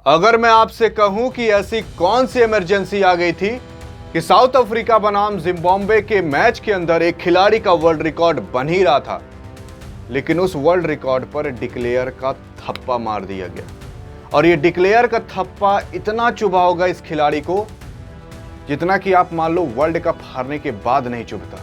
अगर मैं आपसे कहूं कि ऐसी कौन सी इमरजेंसी आ गई थी कि साउथ अफ्रीका बनाम जिम्बाब्वे के मैच के अंदर एक खिलाड़ी का वर्ल्ड रिकॉर्ड बन ही रहा था, लेकिन उस वर्ल्ड रिकॉर्ड पर डिक्लेयर का थप्पा मार दिया गया। और ये डिक्लेयर का थप्पा इतना चुभा होगा इस खिलाड़ी को जितना कि आप मान लो वर्ल्ड कप हारने के बाद नहीं चुभता।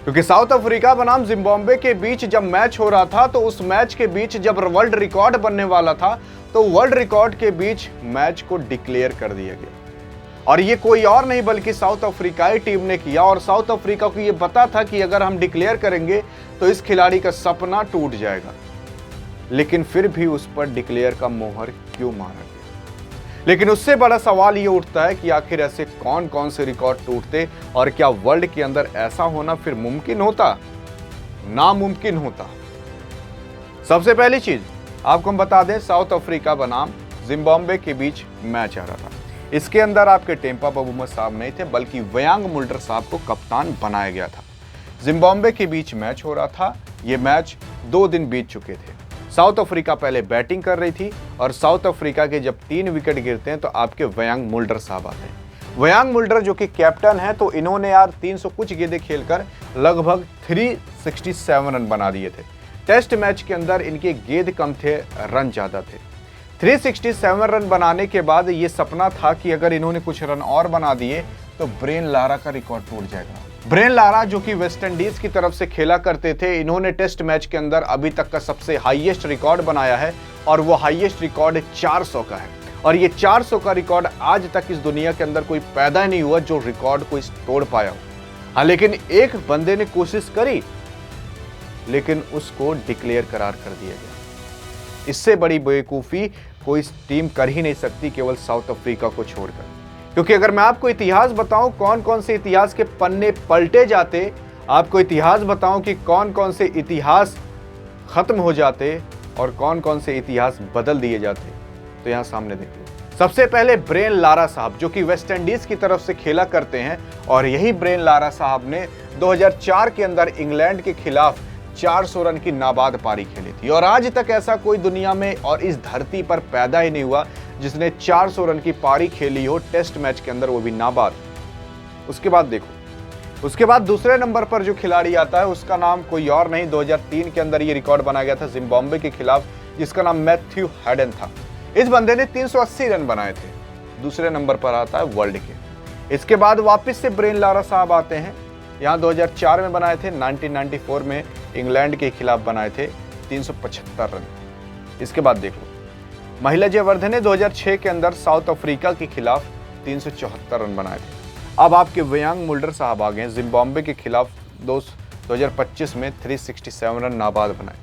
क्योंकि साउथ अफ्रीका बनाम जिम्बाब्वे के बीच जब मैच हो रहा था, तो उस मैच के बीच जब वर्ल्ड रिकॉर्ड बनने वाला था, तो वर्ल्ड रिकॉर्ड के बीच मैच को डिक्लेयर कर दिया गया। और ये कोई और नहीं बल्कि साउथ अफ्रीकाई टीम ने किया। और साउथ अफ्रीका को ये पता था कि अगर हम डिक्लेयर करेंगे तो इस खिलाड़ी का सपना टूट जाएगा, लेकिन फिर भी उस पर डिक्लेयर का मोहर क्यों मारा गया। लेकिन उससे बड़ा सवाल ये उठता है कि आखिर ऐसे कौन कौन से रिकॉर्ड टूटते और क्या वर्ल्ड के अंदर ऐसा होना फिर मुमकिन होता, नामुमकिन होता। सबसे पहली चीज आपको हम बता दें, साउथ अफ्रीका बनाम जिम्बाब्वे के बीच मैच आ रहा था। इसके अंदर आपके टेम्पा बाबूमा साहब नहीं थे, बल्कि वयांग मुल्डर साहब को कप्तान बनाया गया था। जिम्बाब्वे के बीच मैच हो रहा था। यह मैच 2 दिन बीत चुके थे। साउथ अफ्रीका पहले बैटिंग कर रही थी और साउथ अफ्रीका के जब 3 विकेट गिरते हैं तो आपके वयांग मुल्डर साहब आते हैं। वयांग मुल्डर जो कि कैप्टन है, तो इन्होंने यार 300 कुछ गेंदें खेलकर लगभग 367 रन बना दिए थे। टेस्ट मैच के अंदर इनके गेंद कम थे, रन ज्यादा थे। 367 रन बनाने के बाद ये सपना था कि अगर इन्होंने कुछ रन और बना दिए तो ब्रेन लारा का रिकॉर्ड टूट जाएगा। ब्रेन लारा जो कि वेस्ट इंडीज की तरफ से खेला करते थे, इन्होंने टेस्ट मैच के अंदर अभी तक का सबसे हाईएस्ट रिकॉर्ड बनाया है और वो हाईएस्ट रिकॉर्ड 400 का है। और ये 400 का रिकॉर्ड आज तक इस दुनिया के अंदर कोई पैदा नहीं हुआ जो रिकॉर्ड को तोड़ पाया हो। हाँ, लेकिन एक बंदे ने कोशिश करी, लेकिन उसको डिक्लेयर करार कर दिया गया। इससे बड़ी बेवकूफ़ी कोई टीम कर ही नहीं सकती, केवल साउथ अफ्रीका को छोड़कर। क्योंकि अगर मैं आपको इतिहास बताऊं कौन कौन से इतिहास के पन्ने पलटे जाते, आपको इतिहास बताऊं कि कौन कौन से इतिहास खत्म हो जाते और कौन कौन से इतिहास बदल दिए जाते, तो यहां सामने देखिए। सबसे पहले ब्रेन लारा साहब जो कि वेस्ट इंडीज की तरफ से खेला करते हैं, और यही ब्रेन लारा साहब ने 2004 के अंदर इंग्लैंड के खिलाफ 400 रन की नाबाद पारी खेली थी। और आज तक ऐसा कोई दुनिया में और इस धरती पर पैदा ही नहीं हुआ जिसने 400 रन की पारी खेली हो टेस्ट मैच के अंदर, वो भी नाबाद। उसके बाद देखो, उसके बाद दूसरे नंबर पर जो खिलाड़ी आता है उसका नाम कोई और नहीं, 2003 के अंदर ये रिकॉर्ड बनाया गया था जिम्बाब्वे के खिलाफ, जिसका नाम मैथ्यू हैडन था। इस बंदे ने 380 रन बनाए थे। दूसरे नंबर पर आता है वर्ल्ड के। इसके बाद वापस से ब्रेन लारा साहब आते हैं। यहाँ 2004 में बनाए थे, 1994 में इंग्लैंड के खिलाफ बनाए थे 375 रन। इसके बाद देख लो, महिला जयवर्धने ने 2006 के अंदर साउथ अफ्रीका के खिलाफ 374 रन बनाए थे। अब आपके वयांग मुल्डर साहब आ गए जिम्बाब्वे के खिलाफ 2025 में 367 रन नाबाद बनाए।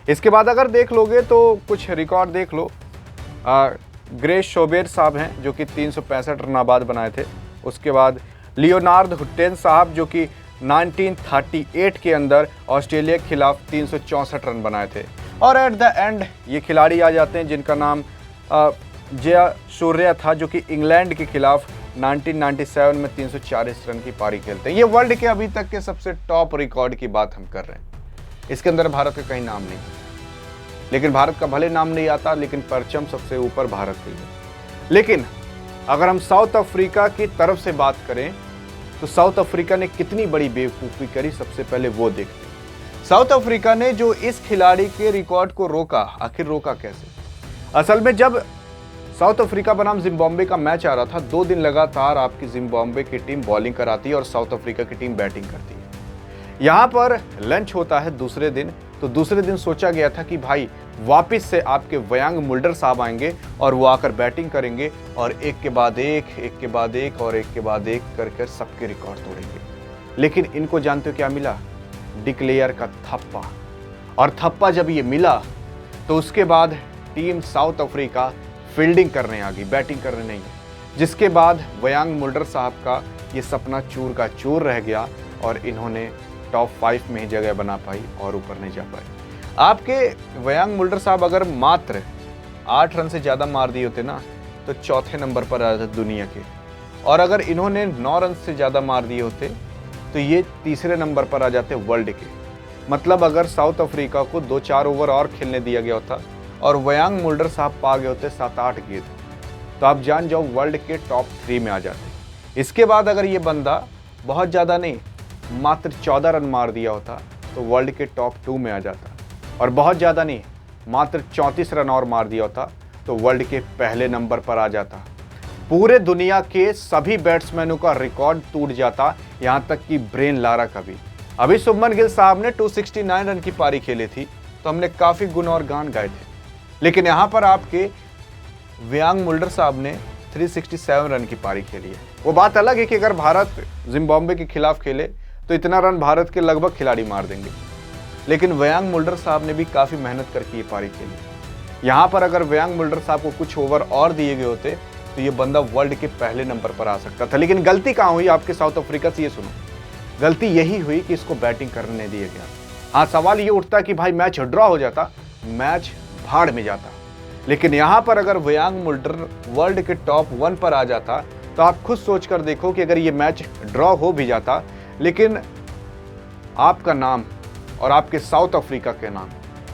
इसके बाद अगर देख लोगे तो कुछ रिकॉर्ड देख लो। ग्रेस शोबेर साहब हैं जो कि 365 रन नाबाद बनाए थे। उसके बाद लियोनार्ड हुट्टेन साहब जो कि 1938 के अंदर ऑस्ट्रेलिया के खिलाफ 364 रन बनाए थे। और एट द एंड ये खिलाड़ी आ जाते हैं जिनका नाम जया सूर्या था, जो कि इंग्लैंड के खिलाफ 1997 में 340 रन की पारी खेलते हैं। ये वर्ल्ड के अभी तक के सबसे टॉप रिकॉर्ड की बात हम कर रहे हैं। इसके अंदर भारत का कहीं नाम नहीं, लेकिन भारत का भले नाम नहीं आता, लेकिन परचम सबसे ऊपर भारत का है। लेकिन अगर हम साउथ अफ्रीका की तरफ से बात करें तो साउथ अफ्रीका ने कितनी बड़ी बेवकूफ़ी करी, सबसे पहले वो देखते हैं। साउथ अफ्रीका ने जो इस खिलाड़ी के रिकॉर्ड को रोका, आखिर रोका कैसे? असल में जब साउथ अफ्रीका बनाम जिम्बाब्वे का मैच आ रहा था, 2 दिन लगातार आपकी जिम्बाब्वे की टीम बॉलिंग कराती है और साउथ अफ्रीका की टीम बैटिंग करती है। यहाँ पर लंच होता है दूसरे दिन, तो दूसरे दिन सोचा गया था कि भाई वापस से आपके वयांग मुल्डर साहब आएंगे और वो आकर बैटिंग करेंगे और एक के बाद एक और एक के बाद एक कर सबके रिकॉर्ड तोड़ेंगे। लेकिन इनको जानते हो क्या मिला? डिक्लेयर का थप्पा। और थप्पा जब ये मिला तो उसके बाद टीम साउथ अफ्रीका फील्डिंग करने आ गई, बैटिंग करने नहीं, जिसके बाद वयांग मुल्डर साहब का ये सपना चूर का चूर रह गया और इन्होंने टॉप 5 में ही जगह बना पाई और ऊपर नहीं जा पाए। आपके वयांग मुल्डर साहब अगर मात्र 8 रन से ज़्यादा मार दिए होते ना, तो चौथे नंबर पर आ जाते दुनिया के। और अगर इन्होंने 9 रन से ज़्यादा मार दिए होते तो ये तीसरे नंबर पर आ जाते वर्ल्ड के। मतलब अगर साउथ अफ्रीका को 2-4 ओवर और खेलने दिया गया होता और वयांग मुल्डर साहब पा गए होते 7-8 गेंद, तो आप जान जाओ वर्ल्ड के टॉप 3 में आ जाते। इसके बाद अगर ये बंदा बहुत ज़्यादा नहीं, मात्र 14 रन मार दिया होता तो वर्ल्ड के टॉप 2 में आ जाता, और बहुत ज़्यादा नहीं, मात्र 34 रन और मार दिया होता तो वर्ल्ड के पहले नंबर पर आ जाता। पूरे दुनिया के सभी बैट्समैनों का रिकॉर्ड टूट जाता, यहां तक कि ब्रेन लारा का भी। अभी शुभमन गिल साहब ने 269 रन की पारी खेली थी तो हमने काफी गुण और गान गाए थे, लेकिन यहां पर आपके वयांग मुल्डर साहब ने 367 रन की पारी खेली है। वो बात अलग है कि अगर भारत जिम्बाब्वे के खिलाफ खेले तो इतना रन भारत के लगभग खिलाड़ी मार देंगे, लेकिन वयांग मुल्डर साहब ने भी काफी मेहनत करके ये पारी खेली। यहां पर अगर वयांग मुल्डर साहब को कुछ ओवर और दिए गए होते तो ये बंदा वर्ल्ड के पहले नंबर पर आ सकता था। लेकिन गलती कहां हुई आपके साउथ अफ्रीका से, ये सुनो। गलती यही हुई कि इसको बैटिंग करने नहीं दिया गया। हाँ, सवाल ये उठता कि भाई मैच ड्रॉ हो जाता, मैच भाड़ में जाता, लेकिन यहां पर अगर वयांग मुल्डर वर्ल्ड के टॉप 1 पर आ जाता तो आप खुद सोच कर देखो कि अगर ये मैच ड्रॉ हो भी जाता, लेकिन आपका नाम और आपके साउथ अफ्रीका के नाम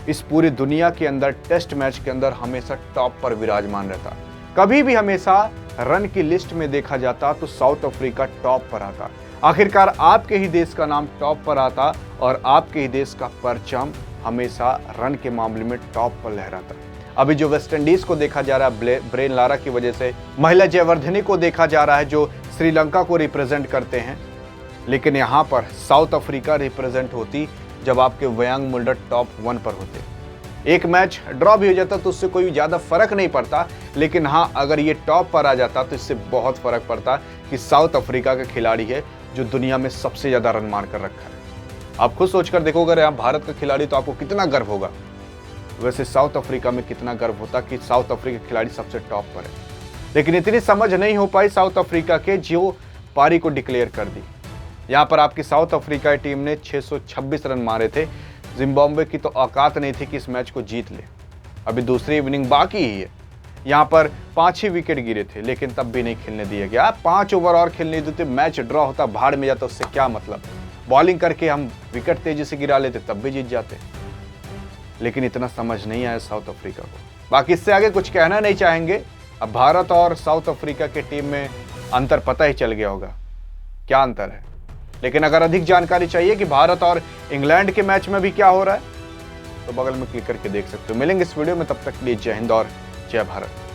इस पूरी दुनिया के अंदर टेस्ट मैच के अंदर हमेशा टॉप पर विराजमान रहता। कभी भी हमेशा रन की लिस्ट में देखा जाता तो साउथ अफ्रीका टॉप पर आता। आखिरकार आपके ही देश का नाम टॉप पर आता और आपके ही देश का परचम हमेशा रन के मामले में टॉप पर लहराता। अभी जो वेस्ट इंडीज को देखा जा रहा है ब्रेन लारा की वजह से, महिला जयवर्धने को देखा जा रहा है जो श्रीलंका को रिप्रेजेंट करते हैं, लेकिन यहाँ पर साउथ अफ्रीका रिप्रेजेंट होती जब आपके वयांग मुल्डर टॉप 1 पर होते। एक मैच ड्रॉ भी हो जाता तो उससे कोई ज़्यादा फर्क नहीं पड़ता, लेकिन हाँ, अगर ये टॉप पर आ जाता तो इससे बहुत फर्क पड़ता कि साउथ अफ्रीका का खिलाड़ी है जो दुनिया में सबसे ज़्यादा रन मार कर रखा है। आप खुद सोचकर देखो, अगर यहाँ भारत का खिलाड़ी तो आपको कितना गर्व होगा, वैसे साउथ अफ्रीका में कितना गर्व होता कि साउथ अफ्रीका खिलाड़ी सबसे टॉप पर है। लेकिन इतनी समझ नहीं हो पाई साउथ अफ्रीका के जो पारी को डिक्लेयर कर दी। यहाँ पर आपकी साउथ अफ्रीका टीम ने 626 रन मारे थे। जिम्बाब्वे की तो औकात नहीं थी कि इस मैच को जीत ले। अभी दूसरी इनिंग बाकी ही है। यहाँ पर 5 ही विकेट गिरे थे, लेकिन तब भी नहीं खेलने दिया गया। 5 ओवर और खेलने देते, मैच ड्रॉ होता, भाड़ में जाता, उससे क्या मतलब। बॉलिंग करके हम विकेट तेजी से गिरा लेते तब भी जीत जाते, लेकिन इतना समझ नहीं आया साउथ अफ्रीका को। बाकी इससे आगे कुछ कहना नहीं चाहेंगे। अब भारत और साउथ अफ्रीका की टीम में अंतर पता ही चल गया होगा क्या अंतर है। लेकिन अगर अधिक जानकारी चाहिए कि भारत और इंग्लैंड के मैच में भी क्या हो रहा है तो बगल में क्लिक करके देख सकते हो। मिलेंगे इस वीडियो में, तब तक के लिए जय हिंद और जय भारत।